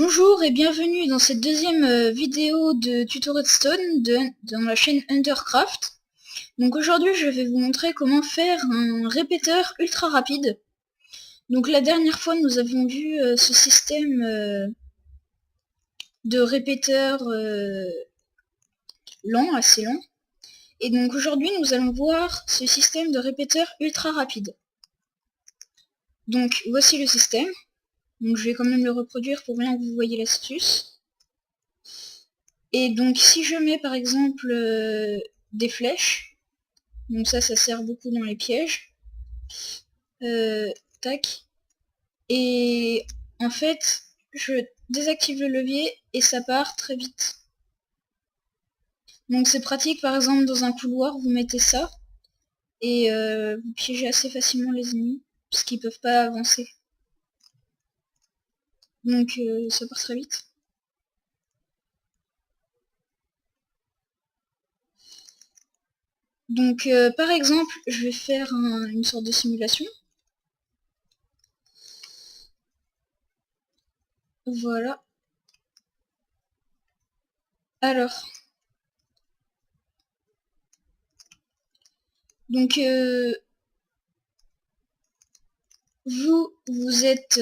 Bonjour et bienvenue dans cette deuxième vidéo de tuto Redstone dans la chaîne Undercraft. Donc aujourd'hui je vais vous montrer comment faire un répéteur ultra rapide. Donc la dernière fois nous avions vu ce système de répéteur lent, assez lent. Et donc aujourd'hui nous allons voir ce système de répéteur ultra rapide. Donc voici le système. Donc je vais quand même le reproduire pour bien que vous voyez l'astuce. Et donc si je mets par exemple des flèches, donc ça sert beaucoup dans les pièges, tac, et en fait je désactive le levier et ça part très vite. Donc c'est pratique, par exemple dans un couloir vous mettez ça et vous piégez assez facilement les ennemis parce qu'ils peuvent pas avancer. Donc ça part très vite. Donc par exemple je vais faire une sorte de simulation. Voilà. Alors, donc vous êtes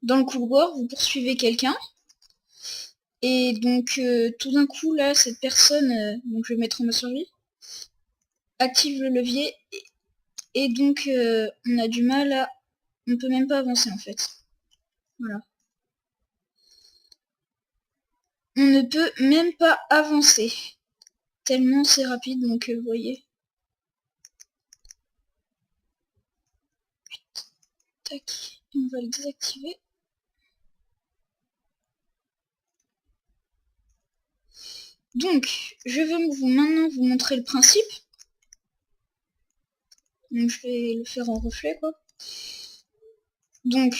dans le couloir, vous poursuivez quelqu'un, et donc tout d'un coup là, cette personne, donc je vais mettre en mode survie, active le levier, et donc on a du mal à... On peut même pas avancer en fait. Voilà. On ne peut même pas avancer, tellement c'est rapide, donc vous voyez. Tac, on va le désactiver. Donc, je vais maintenant vous montrer le principe. Donc je vais le faire en reflet quoi. Donc,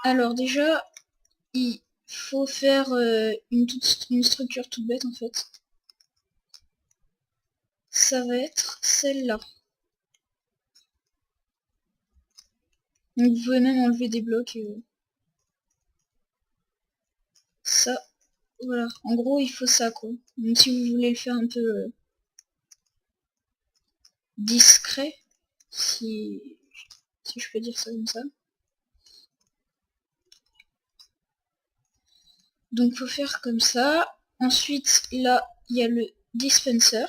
alors déjà, il faut faire une structure toute bête en fait. Ça va être celle-là. Donc vous pouvez même enlever des blocs. Ça, voilà. En gros, il faut ça quoi. Donc si vous voulez le faire un peu discret, si je peux dire ça comme ça. Donc faut faire comme ça. Ensuite, là, il y a le dispenser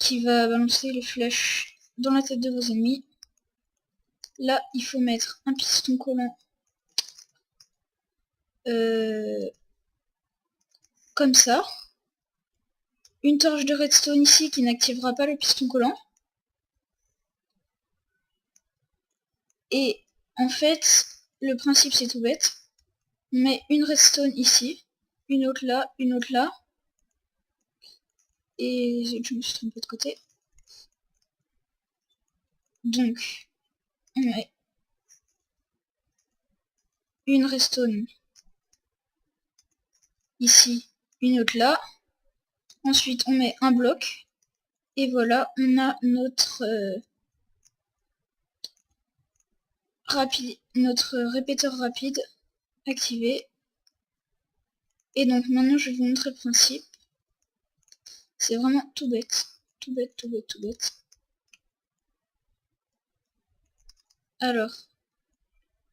qui va balancer les flèches dans la tête de vos ennemis. Là, il faut mettre un piston collant comme ça. Une torche de redstone ici qui n'activera pas le piston collant. Et en fait, le principe c'est tout bête. On met une redstone ici, une autre là, une autre là. Et je me suis trompée de côté. Donc, on met une redstone ici, une autre là. Ensuite, on met un bloc. Et voilà, on a notre notre répéteur rapide activé. Et donc maintenant, je vais vous montrer le principe. C'est vraiment tout bête. Tout bête, tout bête, tout bête. Alors,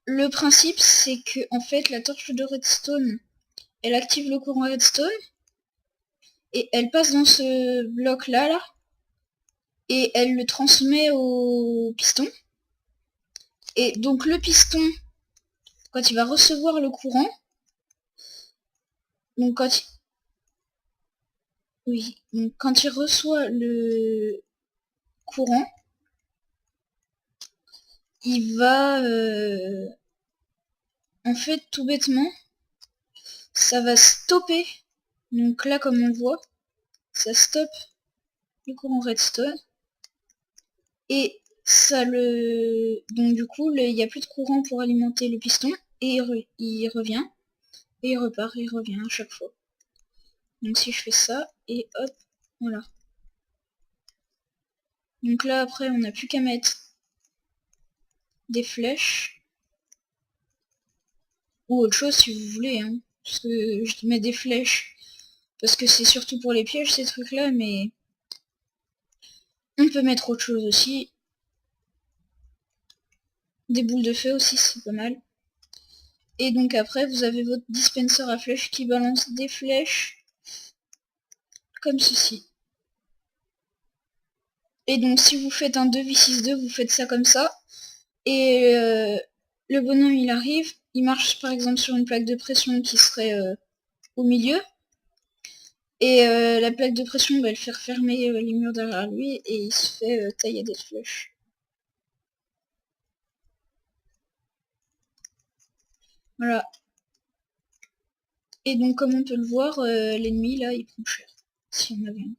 le principe, c'est que en fait, la torche de redstone, elle active le courant redstone, et elle passe dans ce bloc-là, là, et elle le transmet au piston. Et donc le piston, quand il va recevoir le courant, donc quand il reçoit le courant, il va, en fait, tout bêtement, ça va stopper. Donc là, comme on voit, ça stoppe le courant redstone. Et ça le... Donc du coup, il n'y a plus de courant pour alimenter le piston. Et il revient. Et il repart, il revient à chaque fois. Donc si je fais ça, et hop, voilà. Donc là, après, on n'a plus qu'à mettre des flèches, ou autre chose si vous voulez, hein. Parce que je mets des flèches, parce que c'est surtout pour les pièges ces trucs là, mais on peut mettre autre chose aussi. Des boules de feu aussi, c'est pas mal. Et donc après, vous avez votre dispenser à flèches qui balance des flèches, comme ceci. Et donc si vous faites un 2v6-2, vous faites ça comme ça. Et le bonhomme il arrive, il marche par exemple sur une plaque de pression qui serait au milieu. Et la plaque de pression va le faire fermer les murs derrière lui et il se fait tailler des flèches. Voilà. Et donc comme on peut le voir, l'ennemi là il prend cher. Si on avait un.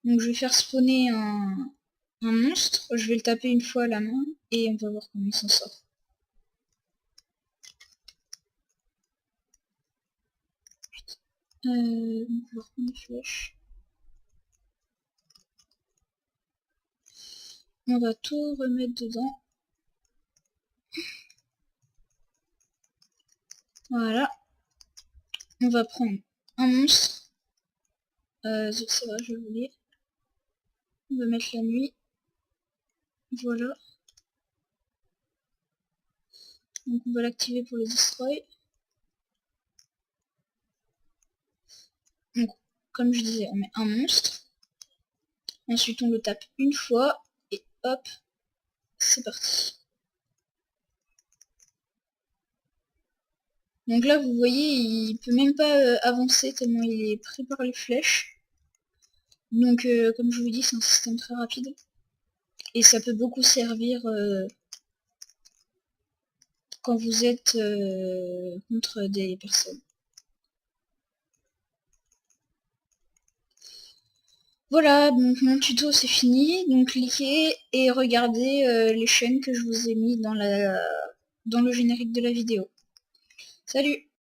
Donc je vais faire spawner un monstre, je vais le taper une fois à la main et on va voir comment il s'en sort. On va reprendre des flèches. On va tout remettre dedans. Voilà. On va prendre un monstre. C'est vrai, je vais l'oublier. On va mettre la nuit. Voilà. Donc on va l'activer pour le destroy. Donc, comme je disais, on met un monstre. Ensuite on le tape une fois. Et hop, c'est parti. Donc là vous voyez, il peut même pas avancer tellement il est pris par les flèches. Donc comme je vous dis, c'est un système très rapide. Et ça peut beaucoup servir quand vous êtes contre des personnes. Voilà, donc mon tuto c'est fini, donc cliquez et regardez les chaînes que je vous ai mis dans le générique de la vidéo. Salut!